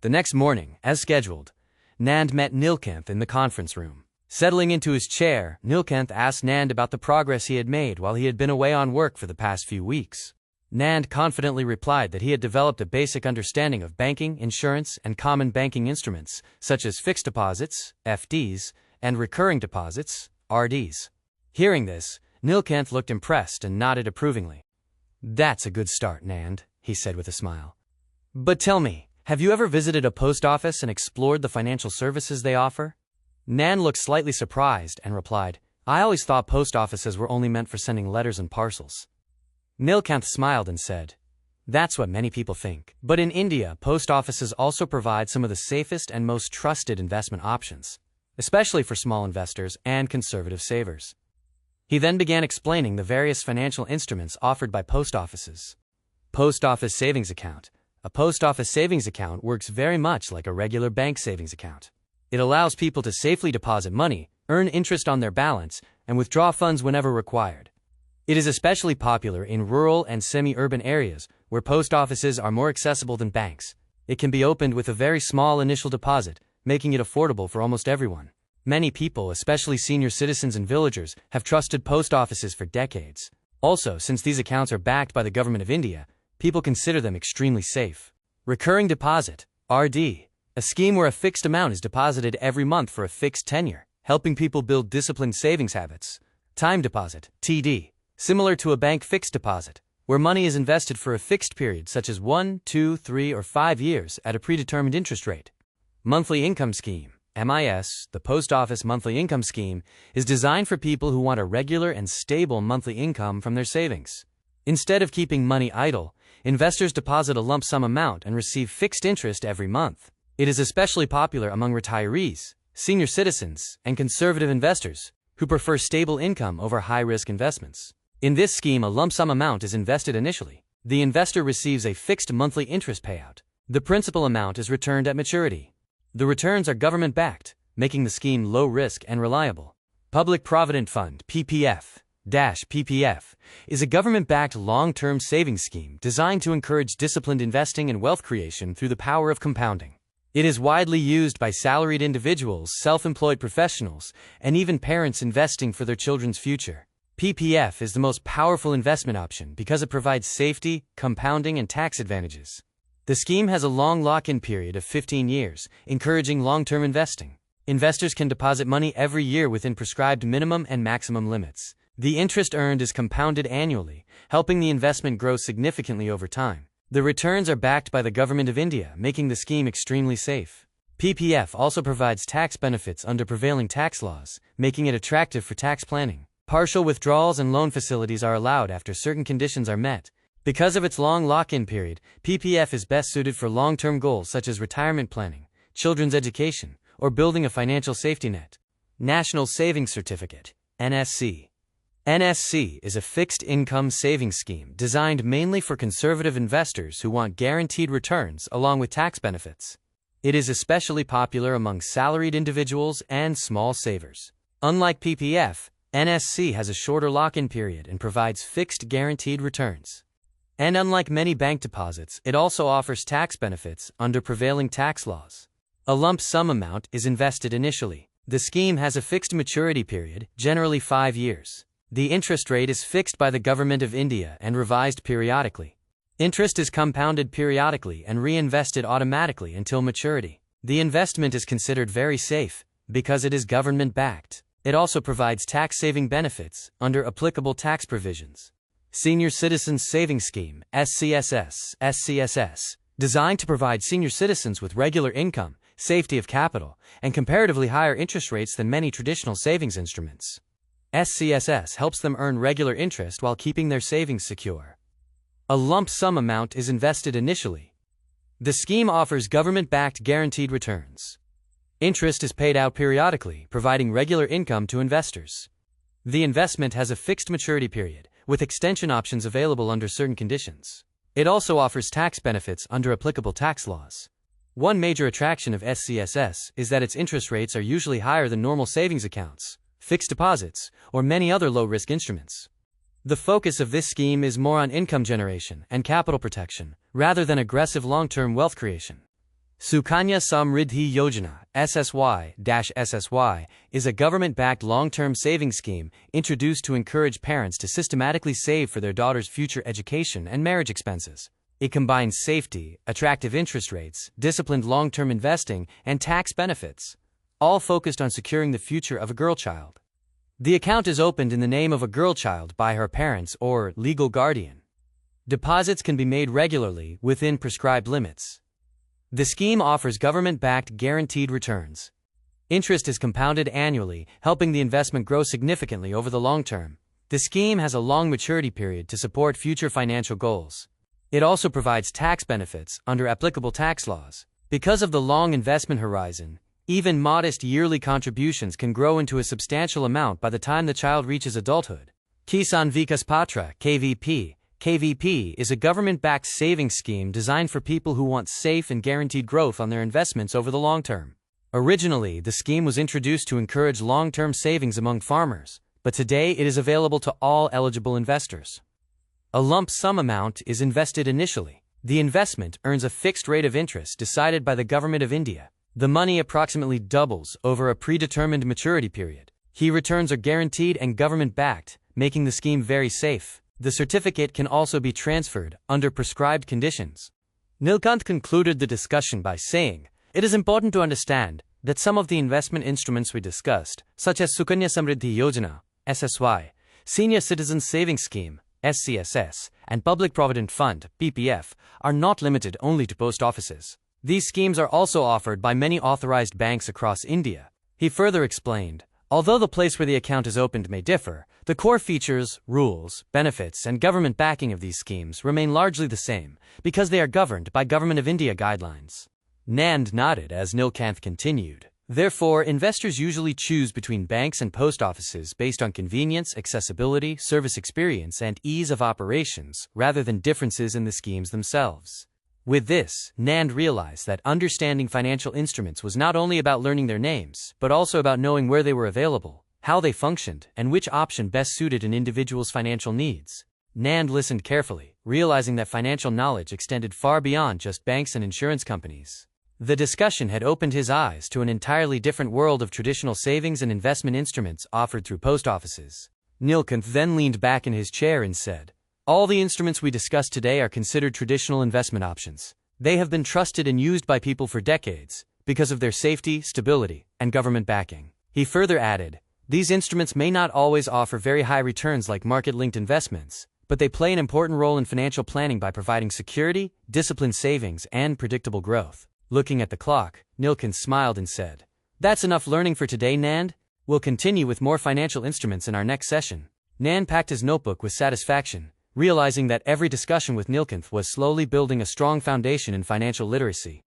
The next morning, as scheduled, Nand met Nilkanth in the conference room. Settling into his chair, Nilkanth asked Nand about the progress he had made while he had been away on work for the past few weeks. Nand confidently replied that he had developed a basic understanding of banking, insurance, and common banking instruments, such as fixed deposits, FDs, and recurring deposits, RDs. Hearing this, Nilkanth looked impressed and nodded approvingly. "That's a good start, Nand," he said with a smile. "But tell me, have you ever visited a post office and explored the financial services they offer?" Nand looked slightly surprised and replied, "I always thought post offices were only meant for sending letters and parcels." Nilkanth smiled and said, "That's what many people think. But in India, post offices also provide some of the safest and most trusted investment options, especially for small investors and conservative savers." He then began explaining the various financial instruments offered by post offices. Post Office Savings Account. A post office savings account works very much like a regular bank savings account. It allows people to safely deposit money, earn interest on their balance, and withdraw funds whenever required. It is especially popular in rural and semi-urban areas where post offices are more accessible than banks. It can be opened with a very small initial deposit, making it affordable for almost everyone. Many people, especially senior citizens and villagers, have trusted post offices for decades. Also, since these accounts are backed by the government of India, people consider them extremely safe. Recurring deposit, RD, a scheme where a fixed amount is deposited every month for a fixed tenure, helping people build disciplined savings habits. Time deposit, TD, similar to a bank fixed deposit, where money is invested for a fixed period such as 1, 2, 3, or 5 years at a predetermined interest rate. Monthly income scheme, MIS, the Post Office Monthly Income Scheme, is designed for people who want a regular and stable monthly income from their savings. Instead of keeping money idle, investors deposit a lump sum amount and receive fixed interest every month. It is especially popular among retirees, senior citizens, and conservative investors who prefer stable income over high-risk investments. In this scheme, a lump sum amount is invested initially. The investor receives a fixed monthly interest payout. The principal amount is returned at maturity. The returns are government-backed, making the scheme low-risk and reliable. Public Provident Fund, PPF, is a government-backed long-term savings scheme designed to encourage disciplined investing and wealth creation through the power of compounding. It is widely used by salaried individuals, self-employed professionals, and even parents investing for their children's future. PPF is the most powerful investment option because it provides safety, compounding, and tax advantages. The scheme has a long lock-in period of 15 years, encouraging long-term investing. Investors can deposit money every year within prescribed minimum and maximum limits. The interest earned is compounded annually, helping the investment grow significantly over time. The returns are backed by the Government of India, making the scheme extremely safe. PPF also provides tax benefits under prevailing tax laws, making it attractive for tax planning. Partial withdrawals and loan facilities are allowed after certain conditions are met. Because of its long lock-in period, PPF is best suited for long-term goals such as retirement planning, children's education, or building a financial safety net. National Savings Certificate, NSC. NSC is a fixed income savings scheme designed mainly for conservative investors who want guaranteed returns along with tax benefits. It is especially popular among salaried individuals and small savers. Unlike PPF, NSC has a shorter lock-in period and provides fixed guaranteed returns. And unlike many bank deposits, it also offers tax benefits under prevailing tax laws. A lump sum amount is invested initially. The scheme has a fixed maturity period, generally 5 years. The interest rate is fixed by the Government of India and revised periodically. Interest is compounded periodically and reinvested automatically until maturity. The investment is considered very safe because it is government-backed. It also provides tax-saving benefits under applicable tax provisions. Senior Citizens Savings Scheme, SCSS, designed to provide senior citizens with regular income, safety of capital, and comparatively higher interest rates than many traditional savings instruments. SCSS helps them earn regular interest while keeping their savings secure. A lump sum amount is invested initially. The scheme offers government-backed guaranteed returns. Interest is paid out periodically, providing regular income to investors. The investment has a fixed maturity period, with extension options available under certain conditions. It also offers tax benefits under applicable tax laws. One major attraction of SCSS is that its interest rates are usually higher than normal savings accounts, fixed deposits, or many other low-risk instruments. The focus of this scheme is more on income generation and capital protection, rather than aggressive long-term wealth creation. Sukanya Samriddhi Yojana (SSY) is a government-backed long-term savings scheme introduced to encourage parents to systematically save for their daughter's future education and marriage expenses. It combines safety, attractive interest rates, disciplined long-term investing, and tax benefits, all focused on securing the future of a girl child. The account is opened in the name of a girl child by her parents or legal guardian. Deposits can be made regularly within prescribed limits. The scheme offers government-backed guaranteed returns. Interest is compounded annually, helping the investment grow significantly over the long term. The scheme has a long maturity period to support future financial goals. It also provides tax benefits under applicable tax laws. Because of the long investment horizon, even modest yearly contributions can grow into a substantial amount by the time the child reaches adulthood. Kisan Vikas Patra (KVP) is a government-backed savings scheme designed for people who want safe and guaranteed growth on their investments over the long term. Originally, the scheme was introduced to encourage long-term savings among farmers, but today it is available to all eligible investors. A lump sum amount is invested initially. The investment earns a fixed rate of interest decided by the Government of India. The money approximately doubles over a predetermined maturity period. Key returns are guaranteed and government-backed, making the scheme very safe. The certificate can also be transferred under prescribed conditions. Nilkanth concluded the discussion by saying, "It is important to understand that some of the investment instruments we discussed, such as Sukanya Samriddhi Yojana (SSY), Senior Citizen Savings Scheme (SCSS), and Public Provident Fund (PPF), are not limited only to post offices. These schemes are also offered by many authorized banks across India." He further explained, "Although the place where the account is opened may differ, the core features, rules, benefits, and government backing of these schemes remain largely the same, because they are governed by Government of India guidelines." Nand nodded as Nilkanth continued. "Therefore, investors usually choose between banks and post offices based on convenience, accessibility, service experience, and ease of operations, rather than differences in the schemes themselves." With this, Nand realized that understanding financial instruments was not only about learning their names, but also about knowing where they were available, how they functioned, and which option best suited an individual's financial needs. Nand listened carefully, realizing that financial knowledge extended far beyond just banks and insurance companies. The discussion had opened his eyes to an entirely different world of traditional savings and investment instruments offered through post offices. Nilkanth then leaned back in his chair and said, "All the instruments we discussed today are considered traditional investment options. They have been trusted and used by people for decades, because of their safety, stability, and government backing." He further added, "These instruments may not always offer very high returns like market-linked investments, but they play an important role in financial planning by providing security, disciplined savings, and predictable growth." Looking at the clock, Nilkanth smiled and said, "That's enough learning for today, Nand. We'll continue with more financial instruments in our next session." Nand packed his notebook with satisfaction, realizing that every discussion with Nilkanth was slowly building a strong foundation in financial literacy.